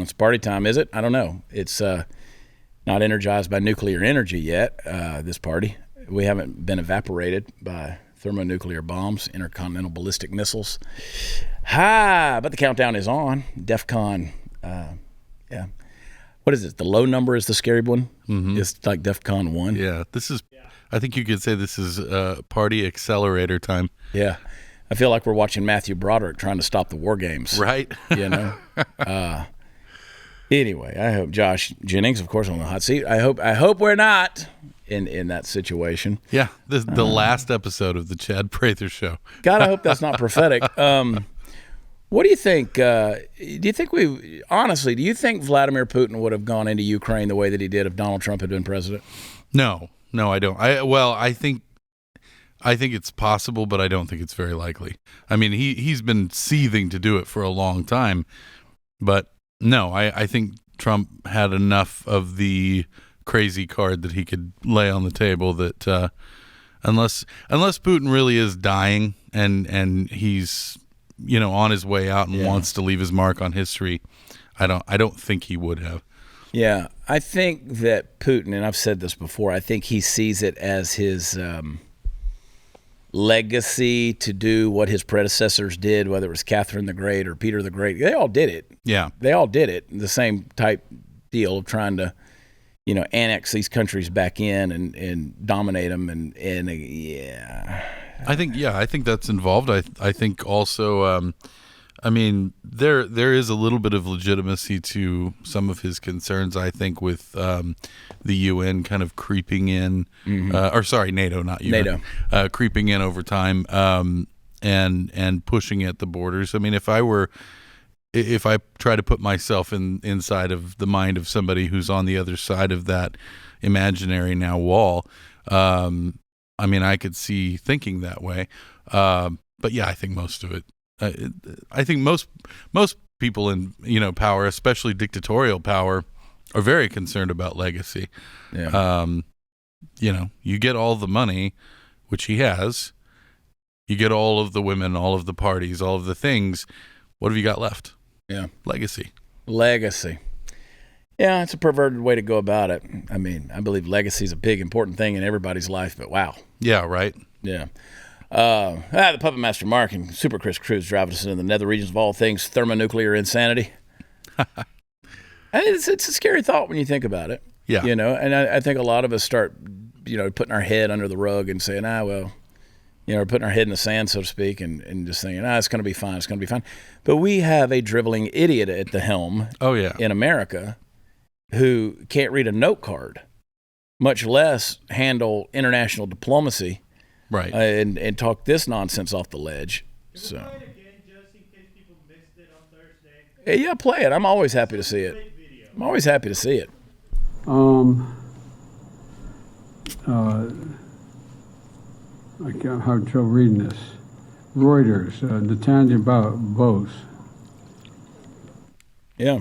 It's party time, is it? I don't know. It's not energized by nuclear energy yet, this party. We haven't been evaporated by thermonuclear bombs, intercontinental ballistic missiles. But the countdown is on. DEFCON, yeah. What is it? The low number is the scary one? Mm-hmm. It's like DEFCON 1. Yeah, I think you could say this is party accelerator time. Yeah. I feel like we're watching Matthew Broderick trying to stop the war games. Right. You know? Anyway, I hope Josh Jennings, of course, on the hot seat. I hope we're not in that situation. Yeah, the last episode of the Chad Prather Show. God, I hope that's not prophetic. What do you think? Do you think Vladimir Putin would have gone into Ukraine the way that he did if Donald Trump had been president? No, I don't. I think it's possible, but I don't think it's very likely. I mean, he's been seething to do it for a long time, but no, I think Trump had enough of the crazy card that he could lay on the table that unless Putin really is dying and he's on his way out and wants to leave his mark on history, I don't think he would have. Yeah, I think that Putin, and I've said this before, I think he sees it as his legacy to do what his predecessors did, whether it was Catherine the Great or Peter the Great. They all did it. Yeah. They all did it. The same type deal of trying to, annex these countries back in and dominate them. And yeah. I think that's involved. I think also, there is a little bit of legitimacy to some of his concerns, I think, with the UN kind of creeping in, NATO, not UN, NATO, creeping in over time and pushing at the borders. I mean, if I try to put myself inside of the mind of somebody who's on the other side of that imaginary now wall, I could see thinking that way. But yeah, I think most of it. I think most people in power, especially dictatorial power, are very concerned about legacy. Yeah. You get all the money, which he has. You get all of the women, all of the parties, all of the things. What have you got left? Yeah, legacy. Yeah, it's a perverted way to go about it. I mean, I believe legacy is a big, important thing in everybody's life, but wow. Yeah, right. Yeah. The Puppet Master Mark and Super Chris Cruz driving us into the nether regions of all things thermonuclear insanity. It's a scary thought when you think about it. Yeah. And I think a lot of us start, putting our head under the rug and saying, putting our head in the sand, so to speak, and just thinking, it's going to be fine, it's going to be fine. But we have a driveling idiot at the helm in America who can't read a note card, much less handle international diplomacy. Right. And talk this nonsense off the ledge. So. Play it again, just in case people missed it on Thursday. Yeah, play it. I'm always happy to see it. I can't have trouble reading this. Reuters, Netanya Bose. Yeah.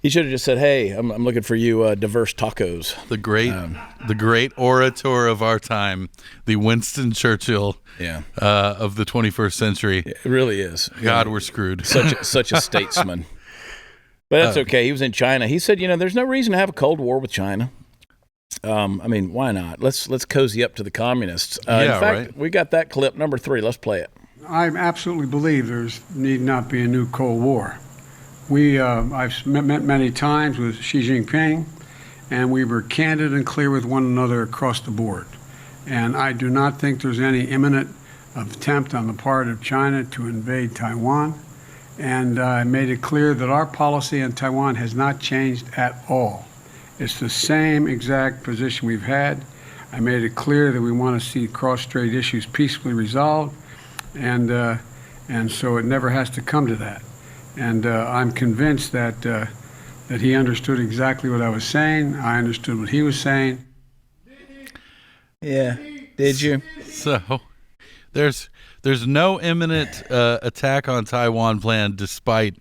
He should have just said, "Hey, I'm looking for you, diverse tacos." The great orator of our time, the Winston Churchill, of the 21st century. It really is. God, we're screwed. Such a statesman. But that's okay. He was in China. He said, there's no reason to have a Cold War with China. Why not? Let's cozy up to the communists. In fact, we got that clip, number 3. Let's play it. I absolutely believe there's need not be a new Cold War. I've met many times with Xi Jinping, and we were candid and clear with one another across the board. And I do not think there's any imminent attempt on the part of China to invade Taiwan. And I made it clear that our policy on Taiwan has not changed at all. It's the same exact position we've had. I made it clear that we want to see cross-strait issues peacefully resolved, and so it never has to come to that. And I'm convinced that he understood exactly what I was saying. I understood what he was saying. Yeah, did you? So there's no imminent attack on Taiwan planned, despite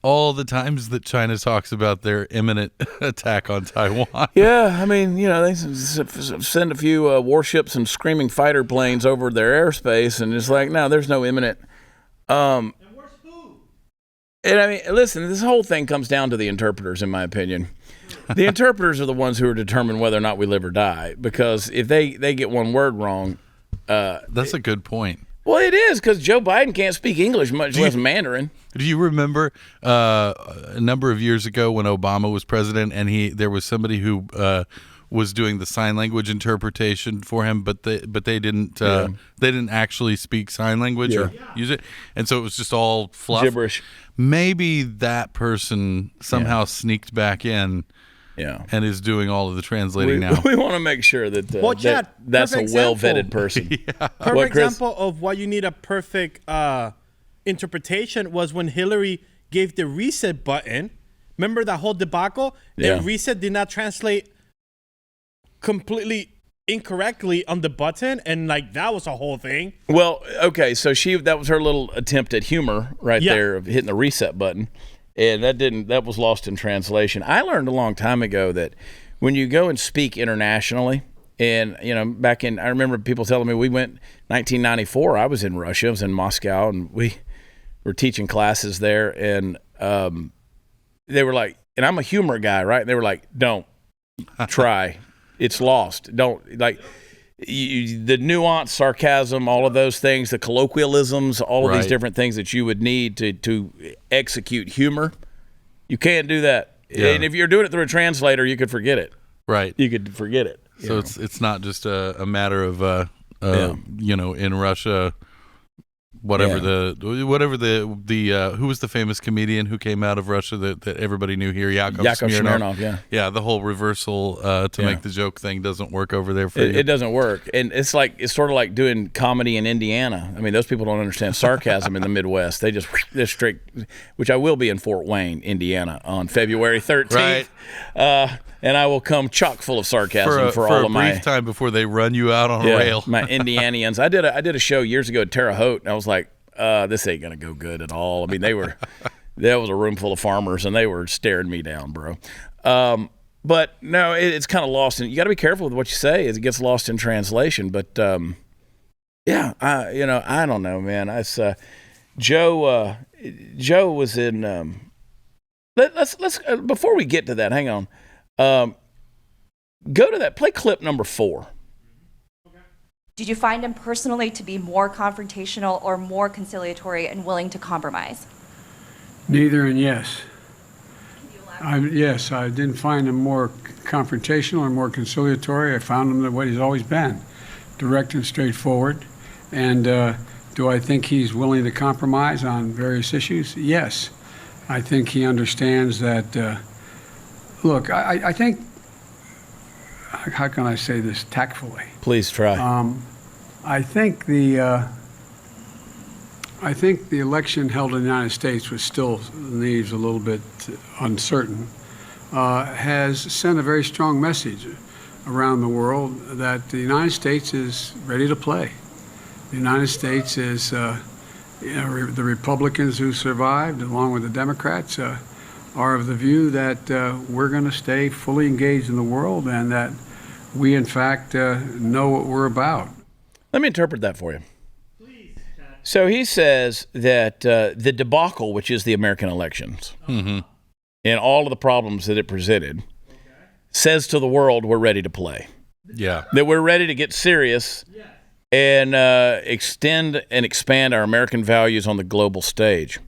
all the times that China talks about their imminent attack on Taiwan. Yeah, they send a few warships and screaming fighter planes over their airspace, and it's like, no, there's no imminent. And I mean, listen, this whole thing comes down to the interpreters, in my opinion. The interpreters are the ones who are determined whether or not we live or die, because if they get one word wrong. That's a good point. Well, it is, because Joe Biden can't speak English, much less Mandarin. Do you remember a number of years ago when Obama was president, and there was somebody who was doing the sign language interpretation for him, but they didn't actually speak sign language or use it, and so it was just all fluff. Gibberish. Maybe that person somehow sneaked back in. Yeah, and is doing all of the translating now. We want to make sure that Chad, that's a well-vetted person. Perfect example of why you need a perfect interpretation was when Hillary gave the reset button. Remember that whole debacle? Yeah. And reset did not translate completely incorrectly on the button, and like that was a whole thing. Well, okay, so that was her little attempt at humor there of hitting the reset button. And that was lost in translation. I learned a long time ago that when you go and speak internationally, and I remember people telling me we went 1994. I was in Russia. I was in Moscow, and we were teaching classes there. And they were like, and I'm a humor guy, right? And they were like, "Don't try. It's lost. Don't like." The nuance, sarcasm, all of those things, the colloquialisms, all of these different things that you would need to execute humor, you can't do that. Yeah. And if you're doing it through a translator, you could forget it. Right. You could forget it. So it's not just a matter of in Russia. Whatever the who was the famous comedian who came out of Russia that everybody knew here? Yakov Smirnoff. Yeah, the whole reversal to make the joke thing doesn't work over there for you. It doesn't work, and it's sort of like doing comedy in Indiana. I mean, those people don't understand sarcasm in the Midwest. They're strict. Which I will be in Fort Wayne, Indiana, on February 13th. Right. And I will come chock full of sarcasm for all of my brief time before they run you out on a rail. My Indianians. I did a show years ago at Terre Haute, and I was like, this ain't gonna go good at all. I mean, that was a room full of farmers, and they were staring me down, bro. But no, it's kind of lost. And you got to be careful with what you say, as it gets lost in translation. But I don't know, man. It's Joe was in. Let's before we get to that, hang on. Go to that. Play clip number 4. Did you find him personally to be more confrontational or more conciliatory and willing to compromise? Neither and yes. Yes, I didn't find him more confrontational or more conciliatory. I found him the way he's always been, direct and straightforward. And do I think he's willing to compromise on various issues? Yes. I think he understands that. Look, I think, how can I say this tactfully? Please try. I think the election held in the United States, which still leaves a little bit uncertain, has sent a very strong message around the world that the United States is ready to play. The United States is, the Republicans who survived, along with the Democrats, are of the view that we're going to stay fully engaged in the world, and that we, in fact, know what we're about. Let me interpret that for you. Please, Chad. So he says that the debacle, which is the American elections, and all of the problems that it presented, says to the world, we're ready to play. Yeah. That we're ready to get serious and extend and expand our American values on the global stage.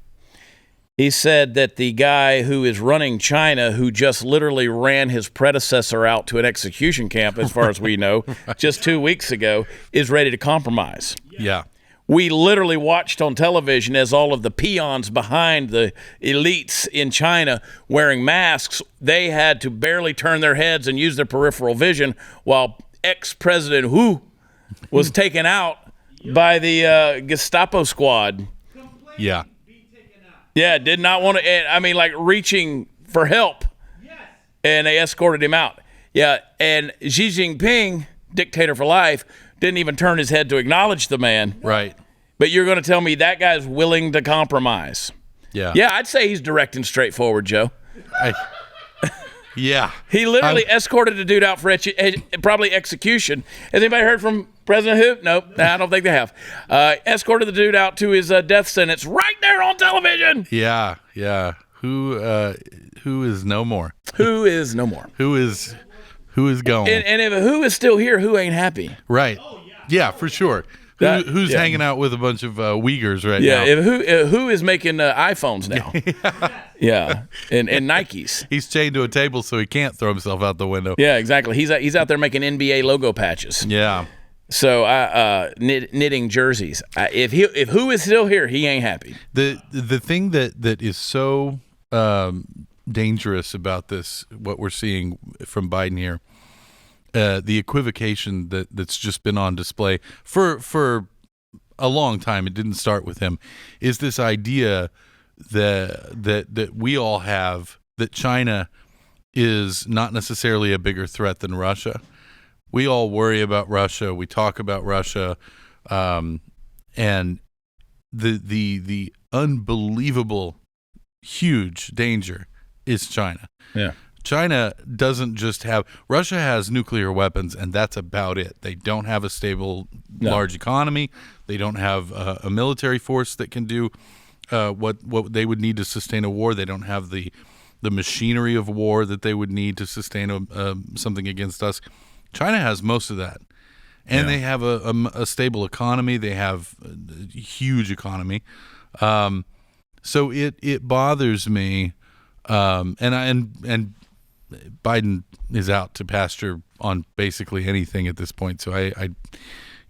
He said that the guy who is running China, who just literally ran his predecessor out to an execution camp, as far as we know, just 2 weeks ago, is ready to compromise. Yeah. We literally watched on television as all of the peons behind the elites in China wearing masks, they had to barely turn their heads and use their peripheral vision, while ex-President Hu was taken out by the Gestapo squad. Yeah. Yeah, did not want to, reaching for help. Yes. And they escorted him out. Yeah, and Xi Jinping, dictator for life, didn't even turn his head to acknowledge the man. Right. But you're going to tell me that guy's willing to compromise. Yeah. Yeah, I'd say he's direct and straightforward, Joe. Yeah. He literally escorted the dude out for probably execution. Has anybody heard from President Who? Nope, I don't think they have. Escorted the dude out to his death sentence right there on television. Yeah. Who is no more? Who is no more? Who is going? And if Who is still here, Who ain't happy? Right. Yeah, for sure. Who's hanging out with a bunch of Uyghurs right now? Yeah, who is making iPhones now? Yeah, and Nikes. He's chained to a table so he can't throw himself out the window. Yeah, exactly. He's out there making NBA logo patches. Yeah. So knitting jerseys. If Who is still here, he ain't happy. The thing that is so dangerous about this, what we're seeing from Biden here, the equivocation that's just been on display for a long time, it didn't start with him, is this idea that we all have, that China is not necessarily a bigger threat than Russia. We all worry about Russia. We talk about Russia, and the unbelievable huge danger is China. Yeah. China doesn't just have – Russia has nuclear weapons, and that's about it. They don't have a stable, large economy. They don't have a military force that can do what they would need to sustain a war. They don't have the machinery of war that they would need to sustain something against us. China has most of that. And they have a stable economy. They have a huge economy. So it bothers me, and Biden is out to pasture on basically anything at this point. So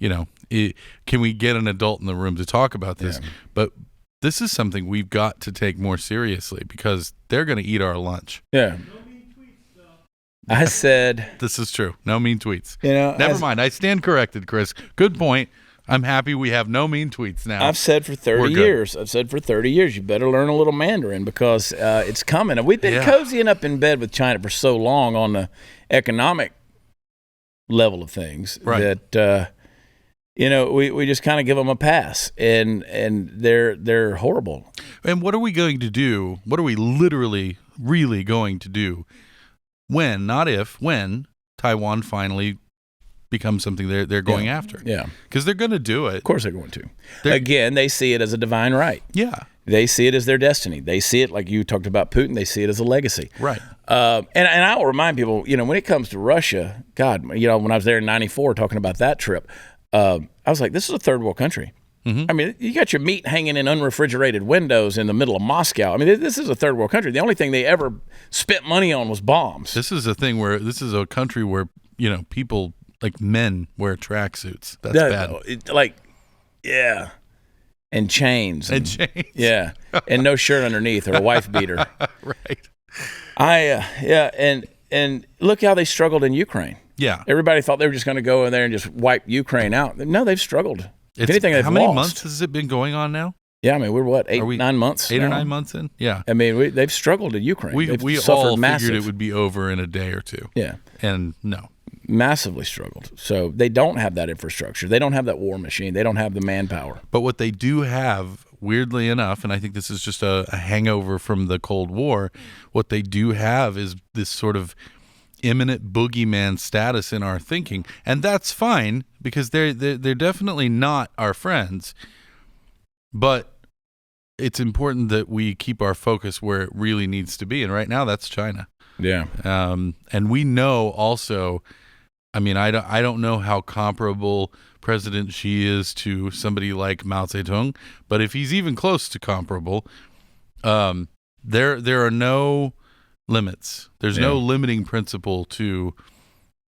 can we get an adult in the room to talk about this? Yeah. But this is something we've got to take more seriously because they're going to eat our lunch. Yeah. I said this is true. No mean tweets. Never mind. I stand corrected, Chris. Good point. I'm happy we have no mean tweets now. I've said for 30 years. You better learn a little Mandarin because it's coming. And we've been cozying up in bed with China for so long on the economic level of things that we just kind of give them a pass, and they're horrible. And what are we going to do? What are we literally, really going to do when, not if, when Taiwan finally becomes something they're going after? Yeah. Because they're going to do it. Of course they're going to. Again, they see it as a divine right. Yeah. They see it as their destiny. They see it, like you talked about Putin, they see it as a legacy. Right. And I will remind people, when it comes to Russia, God, when I was there in 94 talking about that trip, I was like, this is a third world country. Mm-hmm. I mean, you got your meat hanging in unrefrigerated windows in the middle of Moscow. I mean, this is a third world country. The only thing they ever spent money on was bombs. This is a country where, people, like men, wear tracksuits. That's bad. And chains. Yeah. And no shirt underneath or a wife beater. Right. And look how they struggled in Ukraine. Yeah. Everybody thought they were just going to go in there and just wipe Ukraine out. No, they've struggled. If anything, they've How many lost. months has it been going on now? Yeah, I mean, we're what, 9 months? 8 or 9 months in? Yeah. I mean, they've struggled in Ukraine. We all figured it would be over in a day or two. Yeah. And no. Massively struggled. So they don't have that infrastructure. They don't have that war machine. They don't have the manpower. But what they do have, weirdly enough, and I think this is just a hangover from the Cold War, what they do have is this sort of imminent boogeyman status in our thinking. And that's fine because they're definitely not our friends. But it's important that we keep our focus where it really needs to be. And right now that's China. Yeah. And we know also, I mean, I don't know how comparable President Xi is to somebody like Mao Zedong, but if he's even close to comparable, there are no limits. There's no limiting principle to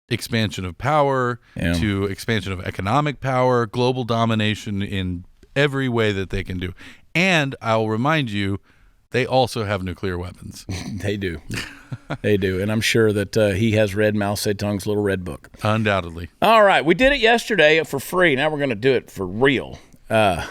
expansion of power, to expansion of economic power, global domination in every way that they can do. And I'll remind you, they also have nuclear weapons. They do. They do. And I'm sure that he has read Mao Zedong's little red book. Undoubtedly. All right. We did it yesterday for free. Now we're going to do it for real. It's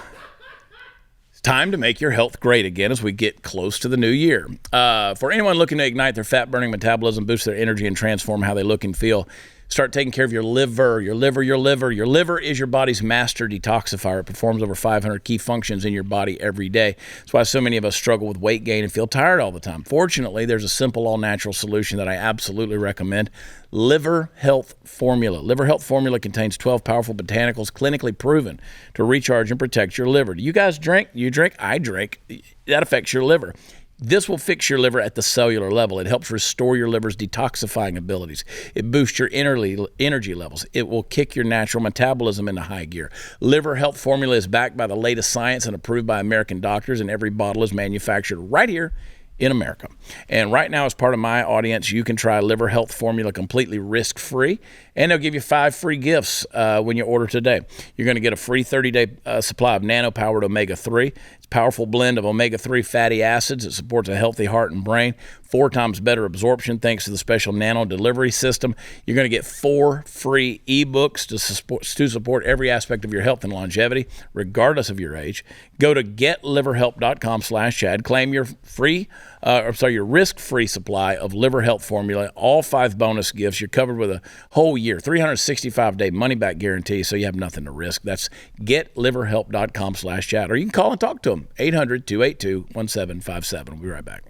time to make your health great again as we get close to the new year. For anyone looking to ignite their fat-burning metabolism, boost their energy, and transform how they look and feel, Start taking care of your liver. Your liver is your body's master detoxifier. It performs over 500 key functions in your body every day. That's why so many of us struggle with weight gain and feel tired all the time. Fortunately, there's a simple, all-natural solution that I absolutely recommend. Liver Health Formula. Liver Health Formula contains 12 powerful botanicals clinically proven to recharge and protect your liver. Do you guys drink? You drink? I drink. That affects your liver. This will fix your liver at the cellular level. It helps restore your liver's detoxifying abilities. It boosts your energy levels. It will kick your natural metabolism into high gear. Liver Health Formula is backed by the latest science and approved by American doctors, and every bottle is manufactured right here in America. And right now, as part of my audience, you can try Liver Health Formula completely risk-free, and they'll give you 5 free gifts when you order today. You're going to get a free 30-day supply of nano-powered omega-3. It's a powerful blend of omega-3 fatty acids. It supports a healthy heart and brain, 4 times better absorption thanks to the special nano delivery system. You're going to get 4 free ebooks to support every aspect of your health and longevity, regardless of your age. Go to getliverhelp.com/Chad. Claim your your risk-free supply of Liver Health Formula. All 5 bonus gifts. You're covered with a whole year, 365-day money-back guarantee, so you have nothing to risk. That's getliverhelp.com/Chad. Or you can call and talk to them, 800-282-1757. We'll be right back.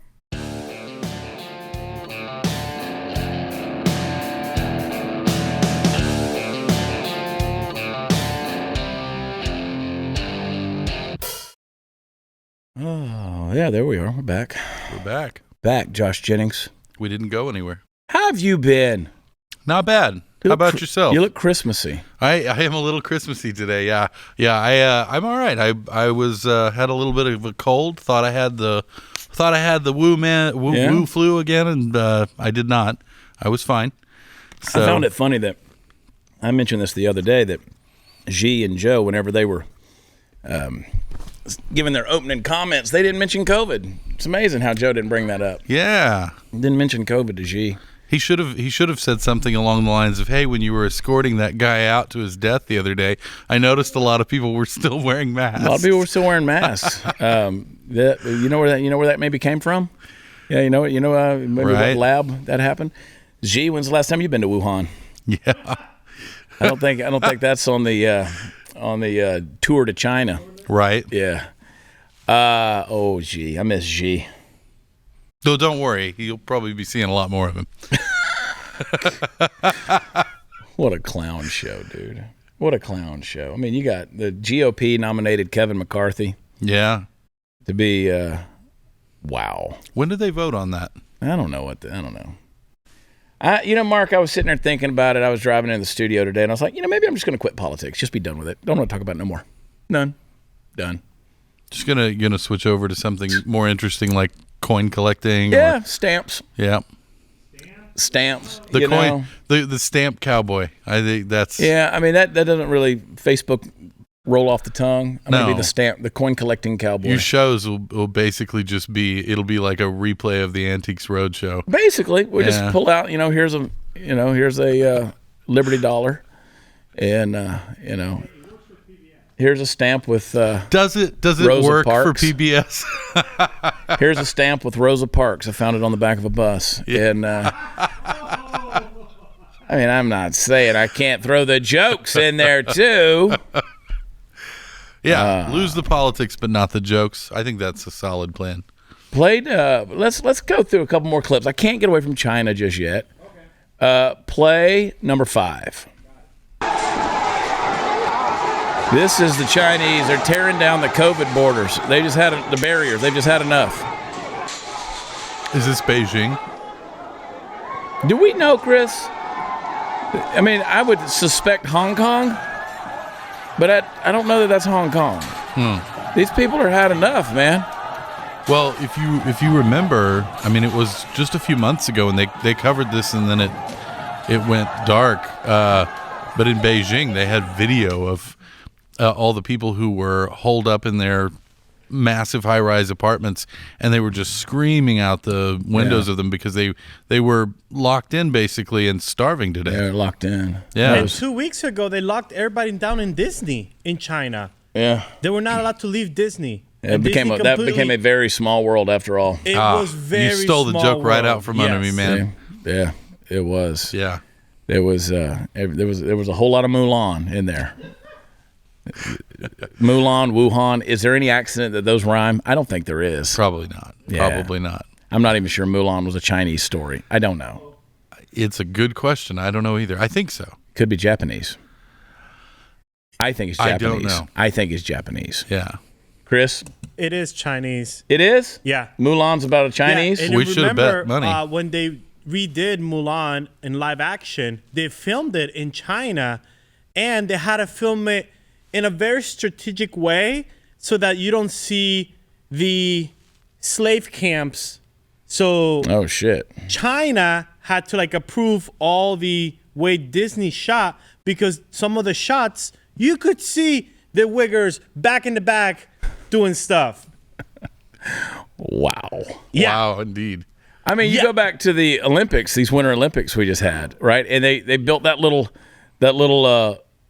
Oh, yeah, there we are. We're back. We're back. Back, Josh Jennings. We didn't go anywhere. How have you been? Not bad. How about yourself? You look Christmassy. I am a little Christmassy today. Yeah. I'm all right. I was had a little bit of a cold. Thought I had the woo flu again, and I did not. I was fine. So, I found it funny that I mentioned this the other day that Xi and Joe, whenever they were giving their opening comments, they didn't mention COVID. It's amazing how Joe didn't bring that up. Yeah. Didn't mention COVID to Xi. He should have said something along the lines of, "Hey, when you were escorting that guy out to his death the other day, I noticed a lot of people were still wearing masks." A lot of people were still wearing masks. You know where that maybe came from? Yeah, maybe right. What lab that happened. Xi, when's the last time you've been to Wuhan? Yeah. I don't think that's on the tour to China. Right. Yeah. Xi, I miss Xi. So don't worry, you'll probably be seeing a lot more of him. What a clown show, dude. What a clown show. I mean, you got the GOP nominated Kevin McCarthy. Yeah. To be, wow. When did they vote on that? I don't know. Mark, I was sitting there thinking about it. I was driving in the studio today, and I was like, maybe I'm just going to quit politics. Just be done with it. Don't want to talk about it no more. None. Done. Just gonna switch over to something more interesting like coin collecting. Yeah, stamps. Yeah. Stamps. The stamp cowboy. I think that's. Yeah, I mean that doesn't really Facebook roll off the tongue. No. Maybe the coin collecting cowboy. Your shows will basically just it'll be like a replay of the Antiques Roadshow. Basically, we just pull out. Here's a Liberty dollar, and here's a stamp with Does it Rosa work Parks. for PBS? Here's a stamp with Rosa Parks. I found it on the back of a bus. Yeah. And I'm not saying I can't throw the jokes in there too. Yeah, lose the politics but not the jokes. I think that's a solid plan. Let's go through a couple more clips. I can't get away from China just yet. Okay. Play number 5. This is the Chinese. They're tearing down the COVID borders. They just had the barriers. They've just had enough. Is this Beijing? Do we know, Chris? I mean, I would suspect Hong Kong, but I don't know that that's Hong Kong. These people are had enough, man. Well, if you remember, I mean, it was just a few months ago, and they covered this, and then it went dark. But in Beijing, they had video of all the people who were holed up in their massive high-rise apartments, and they were just screaming out the windows of them because they were locked in basically and starving to death. They're locked in. Yeah. And 2 weeks ago, they locked everybody down in Disney in China. Yeah. They were not allowed to leave Disney. Yeah, that became a very small world after all. It was very You stole the small joke right world. out from under me, man. Yeah, it was. Yeah. There was a whole lot of Mulan in there. Mulan, Wuhan. Is there any accident that those rhyme? I don't think there is. Probably not. Yeah. Probably not. I'm not even sure Mulan was a Chinese story. I don't know. It's a good question. I don't know either. I think so. Could be Japanese. I think it's Japanese. I don't know. I think it's Japanese. Yeah. Chris? It is Chinese. It is? Yeah. Mulan's about a Chinese? Yeah, and We should have bet money. When they redid Mulan in live action, they filmed it in China, and they had to film it in a very strategic way so that you don't see the slave camps. So Oh, shit. China had to like approve all the way Disney shot, because some of the shots you could see the Wiggers back in the back doing stuff. Wow. Yeah. Wow, indeed. I mean, you Yeah. go back to the Olympics, these Winter Olympics we just had, right? And they built that little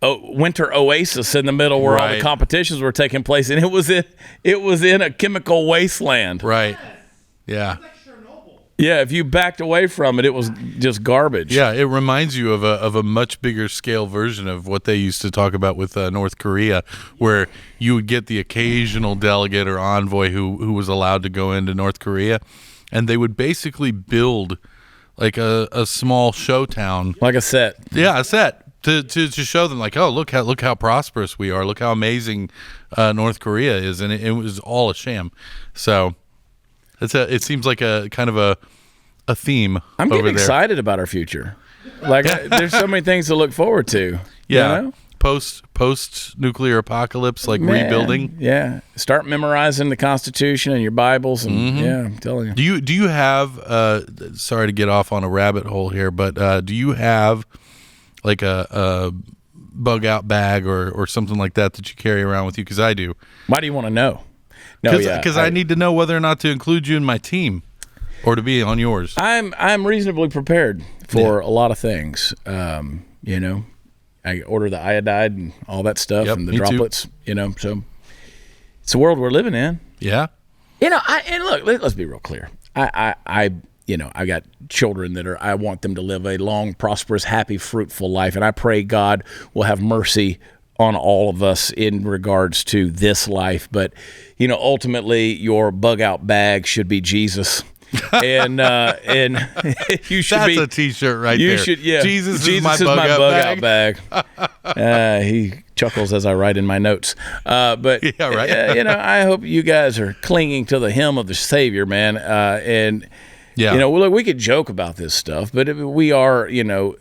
winter oasis in the middle where all the Right. competitions were taking place, and it was in a chemical wasteland. Right. Yeah. Yeah, if you backed away from it, it was just garbage. Yeah, it reminds you of a much bigger scale version of what they used to talk about with North Korea, where you would get the occasional delegate or envoy who was allowed to go into North Korea, and they would basically build like a small show town. Like a set. Yeah, a set to show them like, oh, look how prosperous we are, look how amazing North Korea is, and it was all a sham. So it seems like a kind of a theme. I'm getting over there. excited about our future. Like, there's so many things to look forward to. Yeah, You know? post nuclear apocalypse, like Man, rebuilding. Yeah. Start memorizing the Constitution and your Bibles, and yeah, I'm telling you. Do you have? Sorry to get off on a rabbit hole here, but do you have like a bug out bag or something like that you carry around with you? Because I do. Why do you want to know? No, Because I need to know whether or not to include you in my team or to be on yours. I'm reasonably prepared for a lot of things. You know, I order the iodide and all that stuff, Yep, and the me too. droplets. You know, so it's the world we're living in. Yeah. You know, and look, let's be real clear. I got children I want them to live a long, prosperous, happy, fruitful life, and I pray God will have mercy on all of us in regards to this life. But, you know, ultimately, your bug out bag should be Jesus. and you should That's be a T-shirt right you there. should, yeah. Jesus is my bug out bag. He chuckles as I write in my notes. But Yeah, right. you know, I hope you guys are clinging to the hem of the Savior, man. And Yeah. you know, look, we could joke about this stuff, but we are, you know,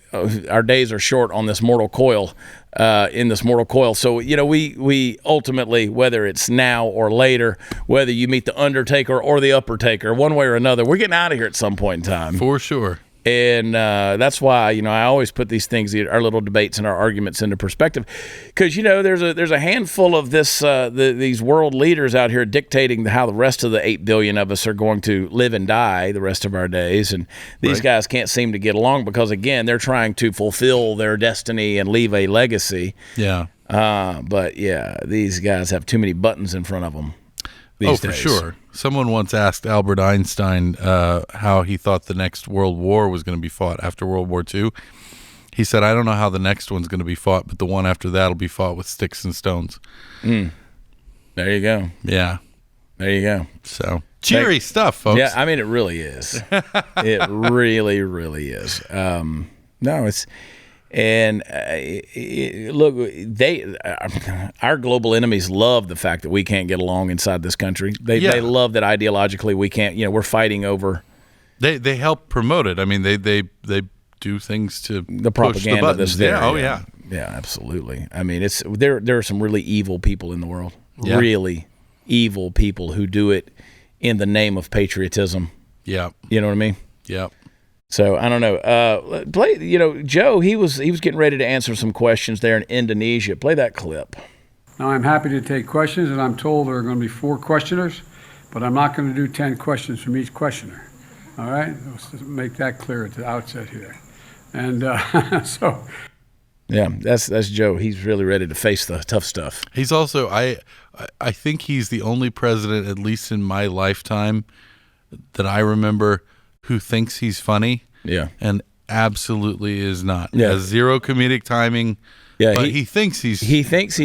our days are short on this mortal coil. In this mortal coil. So, you know, we ultimately, whether it's now or later, whether you meet the undertaker or the uppertaker, one way or another, we're getting out of here at some point in time. For sure. And that's why, you know, I always put these things, our little debates and our arguments into perspective, because, you know, there's a handful of these world leaders out here dictating how the rest of the 8 billion of us are going to live and die the rest of our days. And these Right. guys can't seem to get along because, again, they're trying to fulfill their destiny and leave a legacy. Yeah. But, yeah, these guys have too many buttons in front of them. Oh, for sure. Someone once asked Albert Einstein how he thought the next world war was going to be fought after World War II. He said, I don't know how the next one's going to be fought, but the one after that will be fought with sticks and stones. There you go. Yeah. There you go. So cheery stuff, folks. Yeah, I mean, it really is. It really, really is. No, it's and look, our global enemies love the fact that we can't get along inside this country. They love that ideologically we can't. You know, we're fighting over. They help promote it. I mean, they do things to The push the propaganda buttons. that's there. Yeah. Oh yeah. Yeah, absolutely. I mean, it's there are some really evil people in the world. Yeah. Really evil people who do it in the name of patriotism. Yeah. You know what I mean? Yeah. So I don't know. Play. You know, Joe. He was getting ready to answer some questions there in Indonesia. Play that clip. Now, I'm happy to take questions, and I'm told there are going to be 4 questioners, but I'm not going to do 10 questions from each questioner. All right? Let's just make that clear at the outset here. And so... Yeah, that's Joe. He's really ready to face the tough stuff. He's also I think he's the only president, at least in my lifetime, that I remember who thinks he's funny. Yeah. And absolutely is not. Yeah. Has zero comedic timing. Yeah, but he thinks he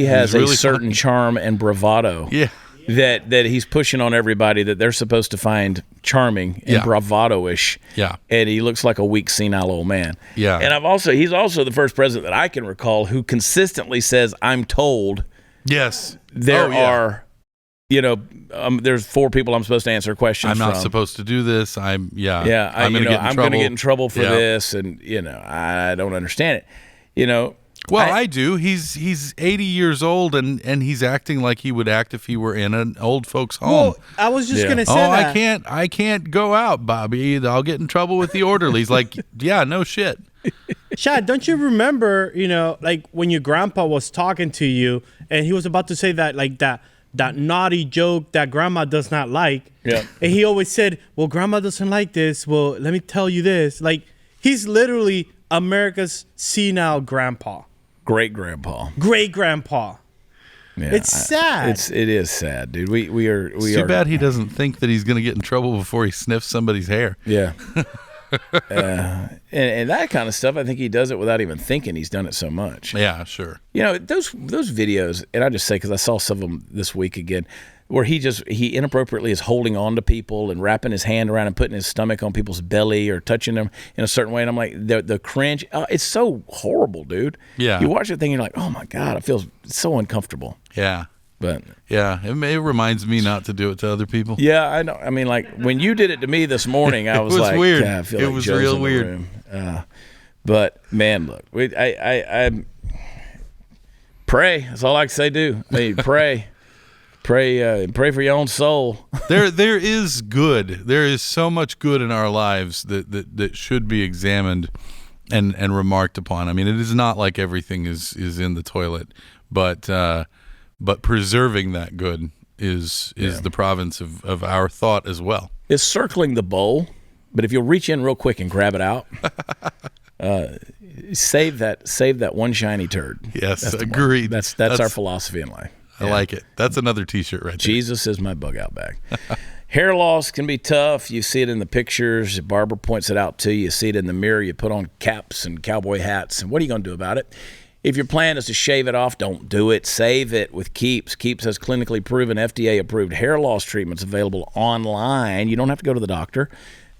has really a certain funny. charm and bravado. Yeah. That he's pushing on everybody that they're supposed to find charming and bravado-ish. Yeah. And he looks like a weak, senile old man. Yeah. And he's also the first president that I can recall who consistently says, I'm told Yes. there are, there's 4 people I'm supposed to answer questions I'm not from. supposed to do this. I'm going to get in trouble for Yeah. this. And, I don't understand it. Well, I do. He's 80 years old, and he's acting like he would act if he were in an old folks' home. Well, I was just gonna say that. I can't go out, Bobby. I'll get in trouble with the orderlies. Like, yeah, no shit. Chad, don't you remember, like when your grandpa was talking to you and he was about to say that, like that naughty joke that grandma does not like. Yeah. And he always said, well, grandma doesn't like this. Well, let me tell you this. Like, he's literally America's senile grandpa. Great grandpa. Yeah, it's sad. It is sad, dude. We are. It's too bad he doesn't think that he's going to get in trouble before he sniffs somebody's hair. Yeah. And that kind of stuff, I think he does it without even thinking he's done it so much. Yeah, sure. Those videos, and I just say because I saw some of them this week again, where he inappropriately is holding on to people and wrapping his hand around and putting his stomach on people's belly or touching them in a certain way. And I'm like, the cringe, it's so horrible, dude. Yeah. You watch the thing, you're like, oh my God, it feels so uncomfortable. Yeah. But yeah, it reminds me not to do it to other people. Yeah, I know. I mean, like when you did it to me this morning, I was like, weird. I feel it like was Joe's real in the weird. room. But man, look, I pray. That's all I can say. Pray, pray for your own soul. There is good. There is so much good in our lives that should be examined and remarked upon. I mean, it is not like everything is in the toilet, but preserving that good is the province of our thought as well. It's circling the bowl, but if you'll reach in real quick and grab it out, save that one shiny turd. Yes, that's agreed. That's our philosophy in life. I like it. That's another T-shirt right there. Jesus is my bug out bag. Hair loss can be tough. You see it in the pictures. Barbara points it out to you. You see it in the mirror. You put on caps and cowboy hats. And what are you going to do about it? If your plan is to shave it off, don't do it. Save it with Keeps. Keeps has clinically proven FDA-approved hair loss treatments available online. You don't have to go to the doctor.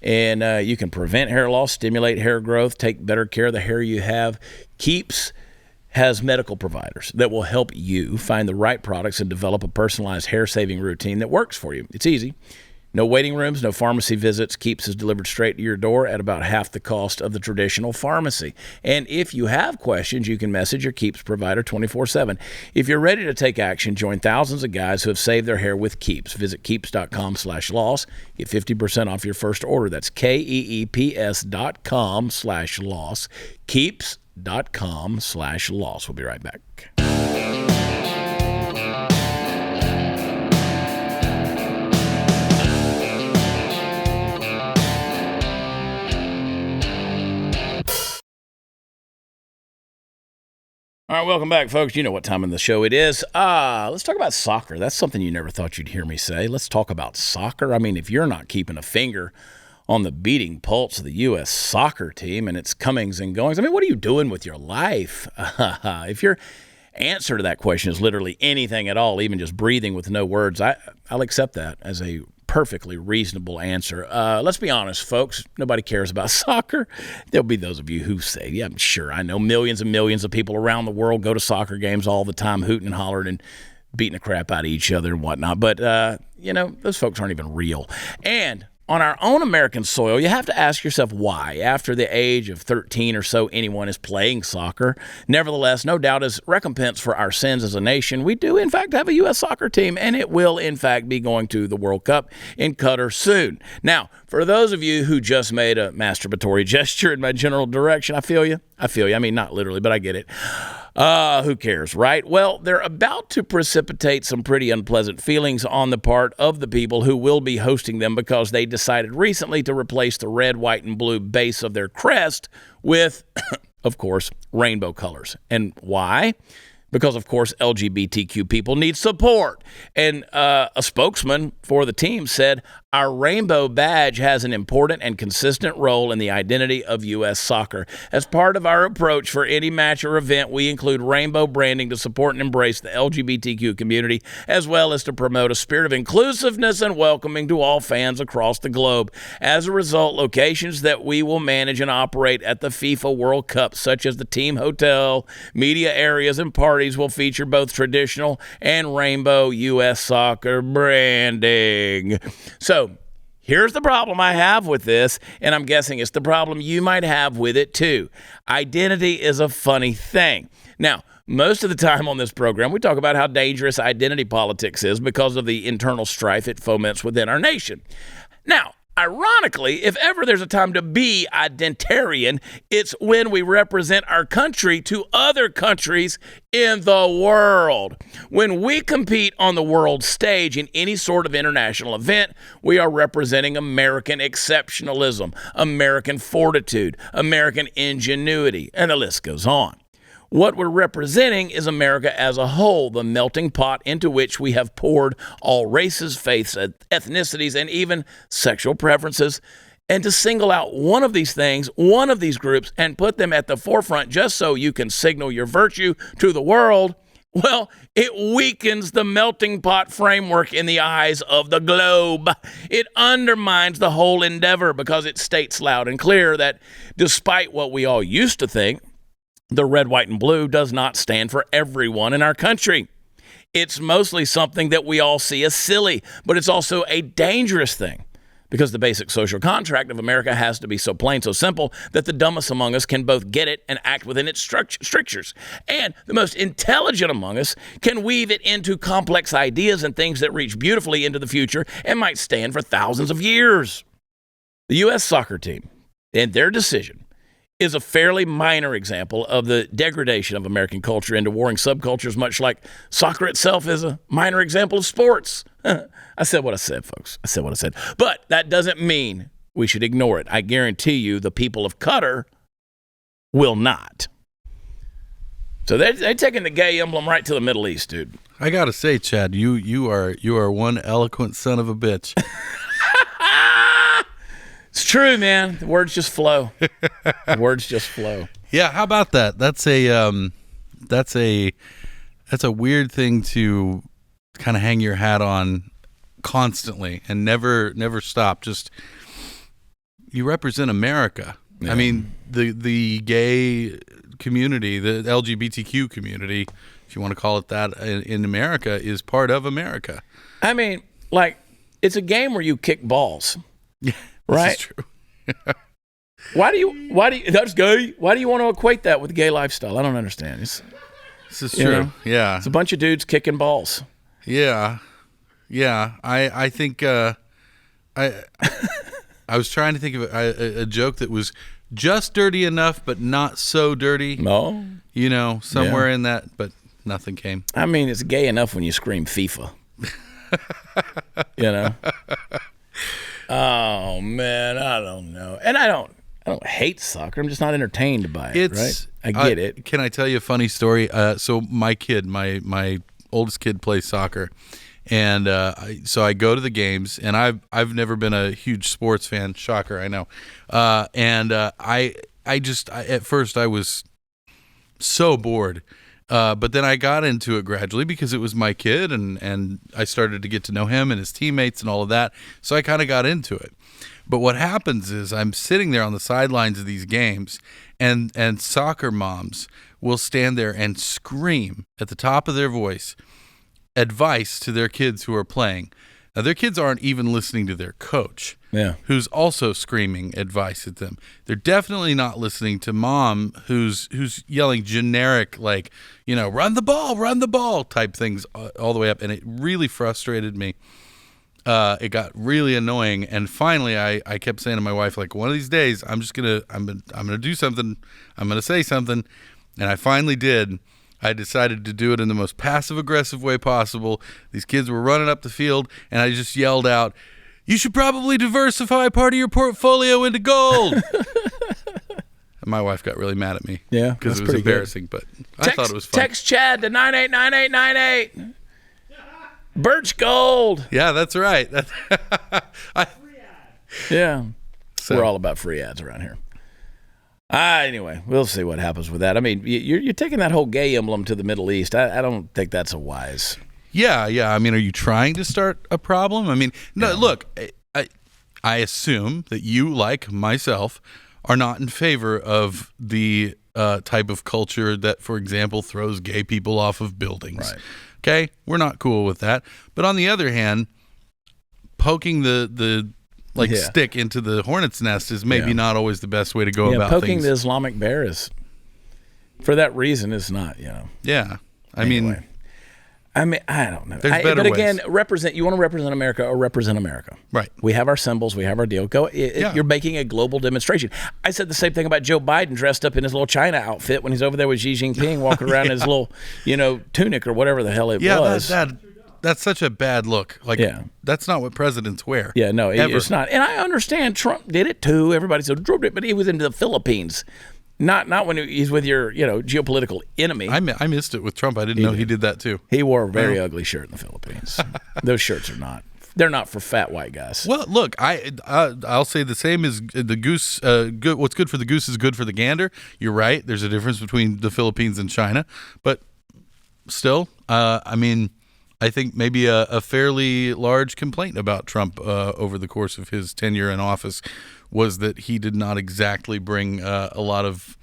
And you can prevent hair loss, stimulate hair growth, take better care of the hair you have. Keeps has medical providers that will help you find the right products and develop a personalized hair-saving routine that works for you. It's easy. No waiting rooms, no pharmacy visits. Keeps is delivered straight to your door at about half the cost of the traditional pharmacy. And if you have questions, you can message your Keeps provider 24/7. If you're ready to take action, join thousands of guys who have saved their hair with Keeps. Visit keeps.com/loss. Get 50% off your first order. That's KEEPS.com/loss. Keeps.com/loss. We'll be right back. All right, welcome back, folks. You know what time in the show it is. Let's talk about soccer. That's something you never thought you'd hear me say. Let's talk about soccer. I mean, if you're not keeping a finger on the beating pulse of the U.S. soccer team and its comings and goings, I mean, what are you doing with your life? If your answer to that question is literally anything at all, even just breathing with no words, I'll accept that as a perfectly reasonable answer. Let's be honest, folks. Nobody cares about soccer. There'll be those of you who say, yeah, I'm sure. I know millions and millions of people around the world go to soccer games all the time, hooting and hollering and beating the crap out of each other and whatnot. But, those folks aren't even real. And on our own American soil, you have to ask yourself why, after the age of 13 or so, anyone is playing soccer. Nevertheless, no doubt as recompense for our sins as a nation, we do, in fact, have a U.S. soccer team, and it will, in fact, be going to the World Cup in Qatar soon. Now, for those of you who just made a masturbatory gesture in my general direction, I feel you. I mean, not literally, but I get it. Who cares, right? Well, they're about to precipitate some pretty unpleasant feelings on the part of the people who will be hosting them because they decided recently to replace the red, white, and blue base of their crest with, of course, rainbow colors. And why? Because, of course, LGBTQ people need support. And a spokesman for the team said, Our rainbow badge has an important and consistent role in the identity of U.S. soccer. As part of our approach for any match or event, we include rainbow branding to support and embrace the LGBTQ community, as well as to promote a spirit of inclusiveness and welcoming to all fans across the globe. As a result, locations that we will manage and operate at the FIFA World Cup, such as the team hotel, media areas, and parties, will feature both traditional and rainbow U.S. soccer branding. So, here's the problem I have with this, and I'm guessing it's the problem you might have with it too. Identity is a funny thing. Now, most of the time on this program, we talk about how dangerous identity politics is because of the internal strife it foments within our nation. Now, ironically, if ever there's a time to be identitarian, it's when we represent our country to other countries in the world. When we compete on the world stage in any sort of international event, we are representing American exceptionalism, American fortitude, American ingenuity, and the list goes on. What we're representing is America as a whole, the melting pot into which we have poured all races, faiths, ethnicities, and even sexual preferences. And to single out one of these things, one of these groups, and put them at the forefront just so you can signal your virtue to the world, well, it weakens the melting pot framework in the eyes of the globe. It undermines the whole endeavor because it states loud and clear that despite what we all used to think, the red, white, and blue does not stand for everyone in our country. It's mostly something that we all see as silly, but it's also a dangerous thing because the basic social contract of America has to be so plain, so simple that the dumbest among us can both get it and act within its strictures. And the most intelligent among us can weave it into complex ideas and things that reach beautifully into the future and might stand for thousands of years. The U.S. soccer team and their decision is a fairly minor example of the degradation of American culture into warring subcultures, much like soccer itself is a minor example of sports. I said what I said, folks. I said what I said. But that doesn't mean we should ignore it. I guarantee you the people of Qatar will not. So they're taking the gay emblem right to the Middle East, dude. I got to say, Chad, you are one eloquent son of a bitch. It's true, man. The words just flow. The words just flow. Yeah, how about that? That's a weird thing to kind of hang your hat on constantly and never stop. Just you represent America. Yeah. I mean, the gay community, the LGBTQ community, if you want to call it that, in America is part of America. I mean, like, it's a game where you kick balls. Yeah. Right? This is true. Why do you that's gay? Why do you want to equate that with gay lifestyle? I don't understand. This is true. Yeah. It's a bunch of dudes kicking balls. Yeah. Yeah. I think I was trying to think of a joke that was just dirty enough but not so dirty. No. You know, somewhere in that, but nothing came. I mean, it's gay enough when you scream FIFA. You know? Oh man, I don't know. And I don't hate soccer. I'm just not entertained by it, right? I get it. Can I tell you a funny story? So my kid, my oldest kid plays soccer. And so I go to the games, and I've never been a huge sports fan. Shocker, I know. I at first I was so bored. But then I got into it gradually because it was my kid, and I started to get to know him and his teammates and all of that. So I kind of got into it. But what happens is I'm sitting there on the sidelines of these games, and soccer moms will stand there and scream at the top of their voice advice to their kids who are playing. Now, their kids aren't even listening to their coach, who's also screaming advice at them. They're definitely not listening to mom, who's yelling generic, like, you know, run the ball type things all the way up. And it really frustrated me. It got really annoying. And finally, I kept saying to my wife, like, one of these days, I'm gonna do something. I'm gonna say something. And I finally did. I decided to do it in the most passive-aggressive way possible. These kids were running up the field, and I just yelled out, "You should probably diversify part of your portfolio into gold." And my wife got really mad at me. Yeah, because it was embarrassing, but I thought it was fun. Text Chad to 989898. Birch Gold. Yeah, that's right. Yeah. So- We're all about free ads around here. Anyway, we'll see what happens with that. I mean, you're taking that whole gay emblem to the Middle East. I don't think that's a wise. Yeah. I mean, are you trying to start a problem? I mean, no. Look, I assume that you, like myself, are not in favor of the type of culture that, for example, throws gay people off of buildings. Right. Okay, we're not cool with that. But on the other hand, poking the stick into the hornet's nest is maybe not always the best way to go about poking things. the Islamic bear is, for that reason, is not. Yeah, Anyway. I mean, I don't know. There's better but again, ways. You want to represent America or represent America. Right. We have our symbols. We have our deal. You're making a global demonstration. I said the same thing about Joe Biden dressed up in his little China outfit when he's over there with Xi Jinping walking around in his little, tunic or whatever the hell it was. That's such a bad look. That's not what presidents wear. Yeah, no, ever. it's not. And I understand Trump did it too. Everybody said Trump did it, but he was into the Philippines. Not when he's with your, geopolitical enemy. I missed it with Trump. I didn't know he did that too. He wore a very ugly shirt in the Philippines. Those shirts they're not for fat white guys. Well, look, I'll say the same as the goose. What's good for the goose is good for the gander. You're right. There's a difference between the Philippines and China, but still, I mean, I think maybe a fairly large complaint about Trump over the course of his tenure in office was that he did not exactly bring a lot of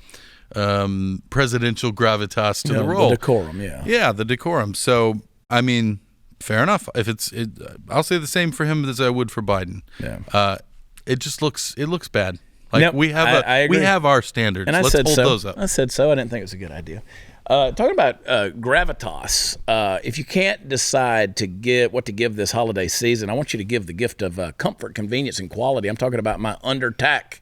presidential gravitas to the role. The decorum, yeah. Yeah, the decorum. So, I mean, fair enough. I'll say the same for him as I would for Biden. Yeah. It looks bad. Like Yep, we I agree. we have our standards. And I Let's said hold so. those up. I said so. I didn't think it was a good idea. Talking about gravitas, if you can't decide what to give this holiday season, I want you to give the gift of comfort, convenience, and quality. I'm talking about my Undertac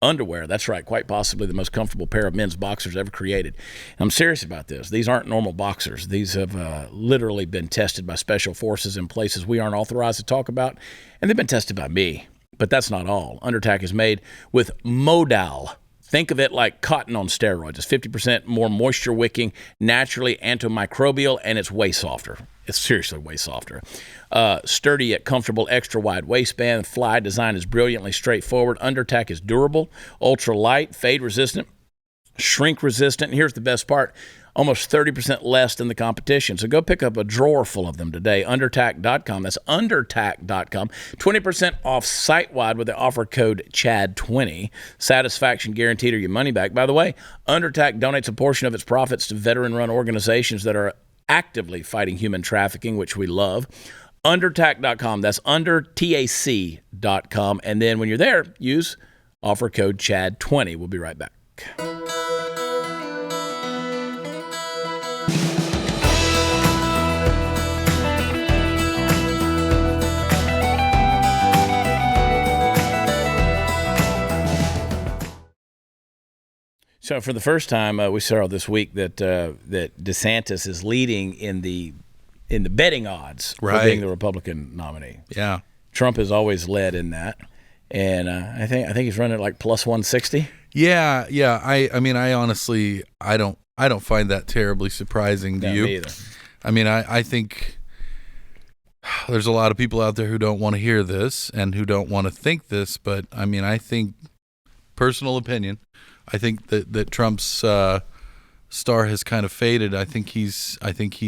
underwear. That's right, quite possibly the most comfortable pair of men's boxers ever created. I'm serious about this. These aren't normal boxers. These have literally been tested by special forces in places we aren't authorized to talk about, and they've been tested by me. But that's not all. Undertac is made with modal. Think of it like cotton on steroids. It's 50% more moisture wicking, naturally antimicrobial, and it's way softer. It's seriously way softer. Sturdy yet comfortable, extra wide waistband. Fly design is brilliantly straightforward. Undertac is durable, ultra light, fade resistant, shrink resistant. And here's the best part. Almost 30% less than the competition. So go pick up a drawer full of them today. Undertac.com. That's undertac.com. 20% off site-wide with the offer code CHAD20. Satisfaction guaranteed or your money back. By the way, Undertac donates a portion of its profits to veteran-run organizations that are actively fighting human trafficking, which we love. Undertac.com. That's undertac.com. And then when you're there, use offer code CHAD20. We'll be right back. So for the first time, we saw this week that DeSantis is leading in the betting odds for being the Republican nominee. Yeah, Trump has always led in that, and I think he's running at like plus 160. Yeah. I mean, I honestly, I don't find that terribly surprising. Do you? Me either. I mean, I think there's a lot of people out there who don't want to hear this and who don't want to think this, but I mean, I think, personal opinion, I think that Trump's star has kind of faded. I think he's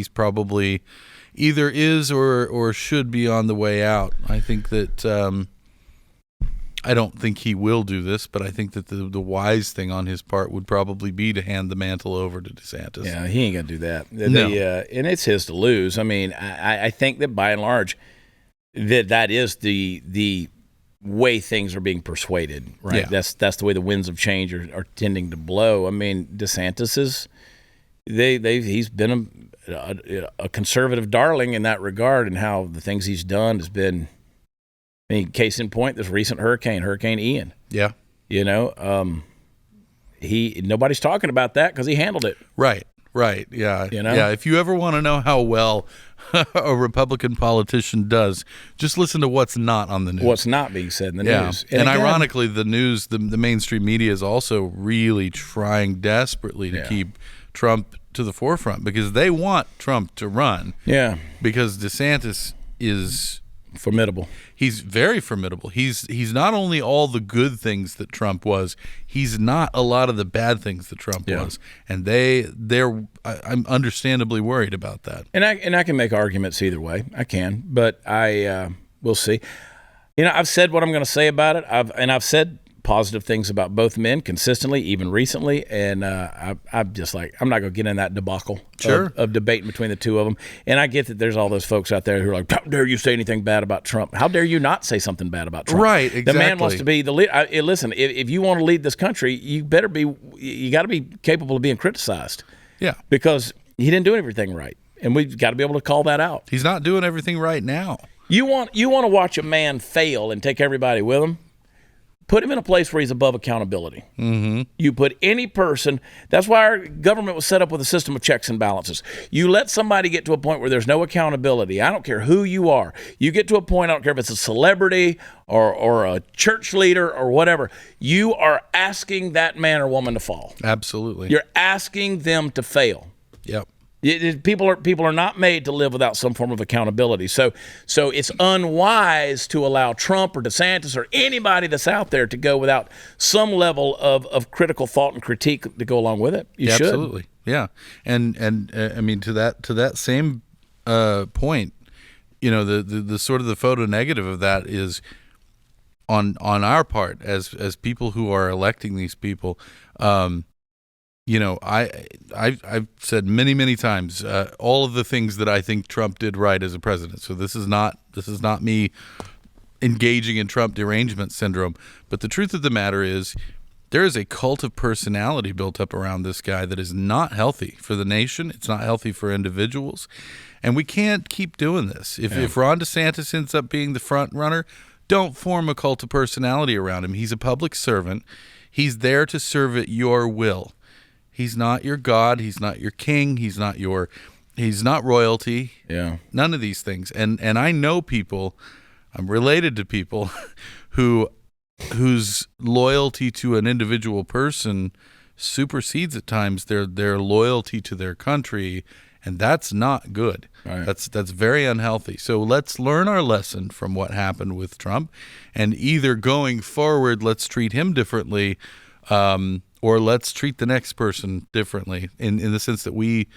probably either is or should be on the way out. I think that I don't think he will do this, but I think that the wise thing on his part would probably be to hand the mantle over to DeSantis. Yeah, he ain't gonna do that. No. And it's his to lose. I mean, I think that by and large, that is the way things are being persuaded, right? Yeah. That's the way the winds of change are tending to blow. I mean, DeSantis he's been a conservative darling in that regard, and how the things he's done has been. I mean, case in point, this recent Hurricane Ian. Yeah. Nobody's talking about that because he handled it. Right. Yeah. Yeah. If you ever want to know how well a Republican politician does, just listen to what's not on the news. What's not being said in the news. And again, ironically, the news, the mainstream media is also really trying desperately to keep Trump to the forefront because they want Trump to run. Yeah. Because DeSantis is formidable. He's very formidable. He's not only all the good things that Trump was, he's not a lot of the bad things that Trump was. And I'm understandably worried about that. And I can make arguments either way. I can, but we'll see. I've said what I'm going to say about it. I've said positive things about both men consistently, even recently, and I'm just like, I'm not going to get in that debacle of debating between the two of them. And I get that there's all those folks out there who are like, how dare you say anything bad about Trump? How dare you not say something bad about Trump? Right, exactly. The man wants to be the leader. Listen, if you want to lead this country, you got to be capable of being criticized. Yeah. Because he didn't do everything right, and we've got to be able to call that out. He's not doing everything right now. You want to watch a man fail and take everybody with him? Put him in a place where he's above accountability. Mm-hmm. You put any person. That's why our government was set up with a system of checks and balances. You let somebody get to a point where there's no accountability. I don't care who you are. You get to a point, I don't care if it's a celebrity or a church leader or whatever. You are asking that man or woman to fall. Absolutely. You're asking them to fail. Yep. People are not made to live without some form of accountability. So it's unwise to allow Trump or DeSantis or anybody that's out there to go without some level of critical thought and critique to go along with it. You should. Absolutely. Yeah. And I mean, to that same point, the sort of the photo negative of that is on our part as people who are electing these people. I've said many times all of the things that I think Trump did right as a president. So this is not me engaging in Trump derangement syndrome. But the truth of the matter is, there is a cult of personality built up around this guy that is not healthy for the nation. It's not healthy for individuals, and we can't keep doing this. If Ron DeSantis ends up being the front runner, don't form a cult of personality around him. He's a public servant. He's there to serve at your will. He's not your God. He's not your king. He's not royalty. Yeah. None of these things. And I know people, I'm related to people whose loyalty to an individual person supersedes at times their loyalty to their country, and that's not good. Right. That's very unhealthy. So let's learn our lesson from what happened with Trump, and either going forward, let's treat him differently, or let's treat the next person differently in the sense that we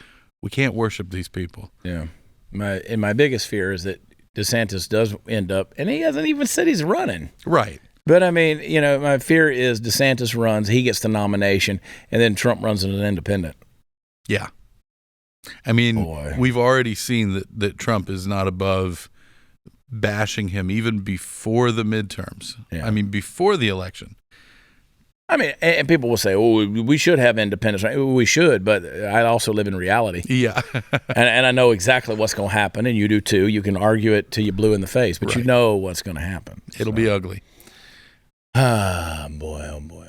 can't worship these people. Yeah. My biggest fear is that DeSantis does end up, and he hasn't even said he's running. Right. But, I mean, my fear is DeSantis runs, he gets the nomination, and then Trump runs as an independent. Yeah. I mean, we've already seen that Trump is not above bashing him even before the midterms. Yeah. I mean, before the election. I mean, and people will say, "Oh, we should have independence." We should, but I also live in reality. Yeah, and I know exactly what's going to happen, and you do too. You can argue it till you're blue in the face, but you know what's going to happen. It'll be ugly. Ah, boy, oh boy.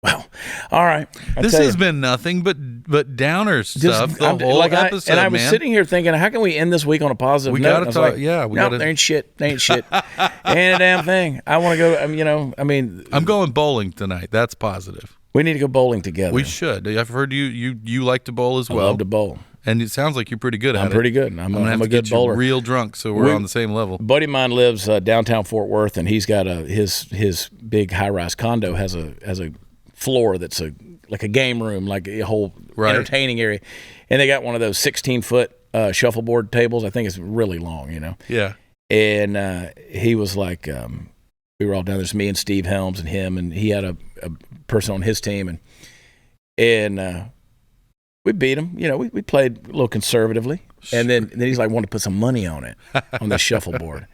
Well, all right. This has been nothing but downer stuff. The whole episode, and I was sitting here thinking, how can we end this week on a positive note? We got to talk. We got to. There ain't shit. Ain't a damn thing. I want to go. I'm going bowling tonight. That's positive. We need to go bowling together. We should. I've heard you like to bowl as well. I love to bowl. And it sounds like you're pretty good at it. I'm pretty good. I'm a good bowler. Real drunk, so we're on the same level. A buddy of mine lives downtown Fort Worth, and he's got his big high-rise condo has a floor that's like a game room, like a whole entertaining area, and they got one of those 16-foot shuffleboard tables. I think it's really long, Yeah. And he was like, we were all down there. There's me and Steve Helms and him, and he had a person on his team, and we beat him. We played a little conservatively, and then he's like, wanted to put some money on it on the shuffleboard.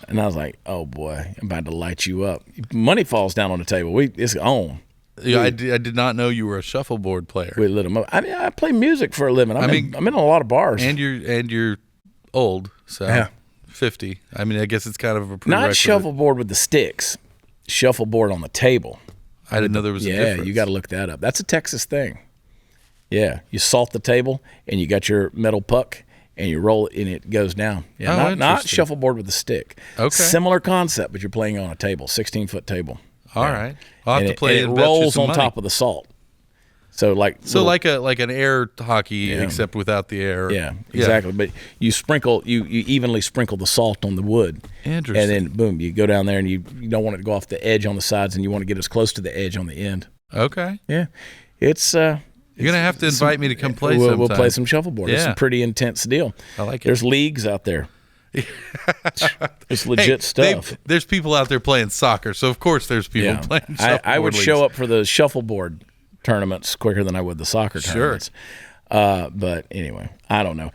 And I was like, oh boy, I'm about to light you up. Money falls down on the table. It's on. Yeah, I did not know you were a shuffleboard player. We lit them up. I mean, I play music for a living. I'm in a lot of bars. And you're old, so 50. I mean, I guess it's kind of a prerequisite. Not shuffleboard with the sticks. Shuffleboard on the table. I didn't know there was a difference. Yeah, you got to look that up. That's a Texas thing. Yeah, you salt the table, and you got your metal puck, and you roll it, and it goes down. Yeah, not shuffleboard with the stick. Okay. Similar concept, but you're playing on a table, 16-foot table. All right. I'll have to play it rolls on top of the salt. So like an air hockey, except without the air. Yeah, exactly. But you evenly sprinkle the salt on the wood. Interesting. And then boom, you go down there and you don't want it to go off the edge on the sides, and you want to get as close to the edge on the end. Okay. Yeah, it's you're gonna have to invite me to come play. We'll play some shuffleboard. Yeah. It's a pretty intense deal. I like it. There's leagues out there. It's legit stuff. There's people out there playing soccer, so of course there's people playing shuffleboard. I would leagues. show up for the shuffleboard tournaments quicker than I would the soccer tournaments. But anyway, I don't know.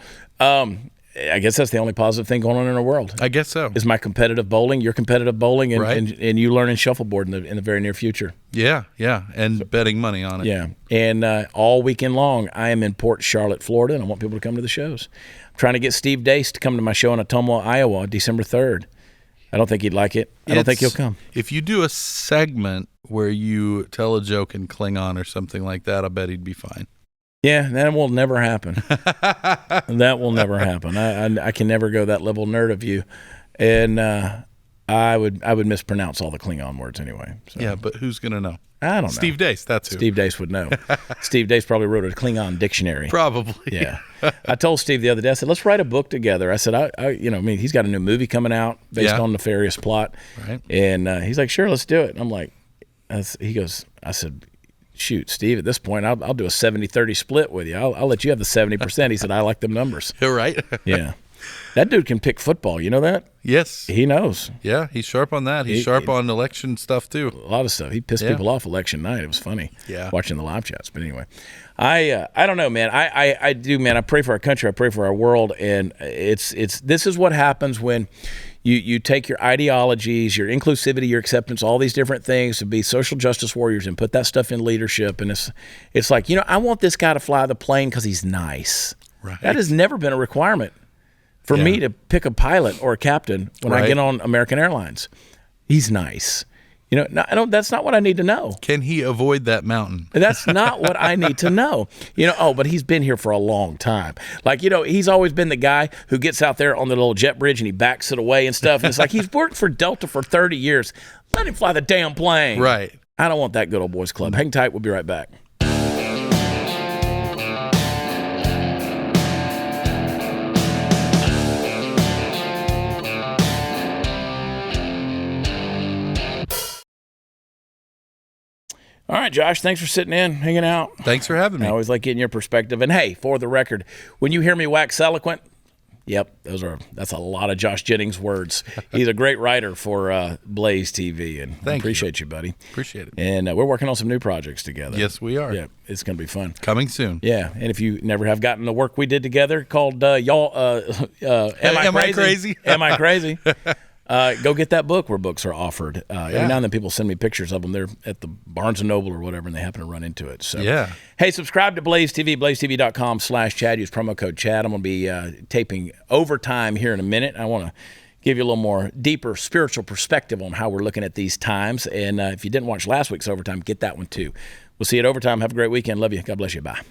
I guess that's the only positive thing going on in the world. I guess so. Is my competitive bowling, your competitive bowling, and, Right. and you learning shuffleboard in the very near future. Yeah, and betting money on it. Yeah, and all weekend long, I am in Port Charlotte, Florida, and I want people to come to the shows. I'm trying to get Steve Dace to come to my show in Ottumwa, Iowa, December 3rd. I don't think he'd like it. I don't think he'll come. If you do a segment where you tell a joke in Klingon or something like that, I bet he'd be fine. Yeah, that will never happen. That will never happen. I can never go that level nerd of you, and I would mispronounce all the Klingon words anyway. So. Yeah, but who's gonna know? I don't know. Steve Dace, that's who. Steve Dace would know. Steve Dace probably wrote a Klingon dictionary. Probably. Yeah. I told Steve the other day, I said, let's write a book together. I said, he's got a new movie coming out based on nefarious plot. Right. And he's like, sure, let's do it. And I'm like, he goes, I said, shoot, Steve, at this point, I'll do a 70-30 split with you. I'll let you have the 70%. He said, I like them numbers. You're right. Yeah. That dude can pick football. You know that? Yes. He knows. Yeah, he's sharp on that. He's sharp on election stuff, too. A lot of stuff. He pissed people off election night. It was funny watching the live chats. But anyway, I don't know, man. I do, man. I pray for our country. I pray for our world. And this is what happens when you take your ideologies, your inclusivity, your acceptance, all these different things to be social justice warriors and put that stuff in leadership. And it's like, I want this guy to fly the plane because he's nice. Right. That has never been a requirement for me to pick a pilot or a captain when I get on American Airlines. He's nice. That's not what I need to know. Can he avoid that mountain? That's not what I need to know. But he's been here for a long time. Like, he's always been the guy who gets out there on the little jet bridge and he backs it away and stuff. And it's like, he's worked for Delta for 30 years. Let him fly the damn plane. Right. I don't want that good old boys club. Hang tight. We'll be right back. All right, Josh, thanks for sitting in, hanging out. Thanks for having me. I always like getting your perspective. And hey, for the record, when you hear me wax eloquent, that's a lot of Josh Jennings words. He's a great writer for Blaze TV, and I appreciate you, buddy. Appreciate it. And we're working on some new projects together. Yes, we are. Yeah, it's going to be fun. Coming soon. Yeah, and if you never have gotten the work we did together called Am I Crazy? Am I Crazy? Go get that book where books are offered. Every now and then people send me pictures of them. They're at the Barnes & Noble or whatever, and they happen to run into it. So, hey, subscribe to Blaze TV, blazetv.com/Chad. Use promo code Chad. I'm going to be taping Overtime here in a minute. I want to give you a little more deeper spiritual perspective on how we're looking at these times. And if you didn't watch last week's Overtime, get that one too. We'll see you at Overtime. Have a great weekend. Love you. God bless you. Bye.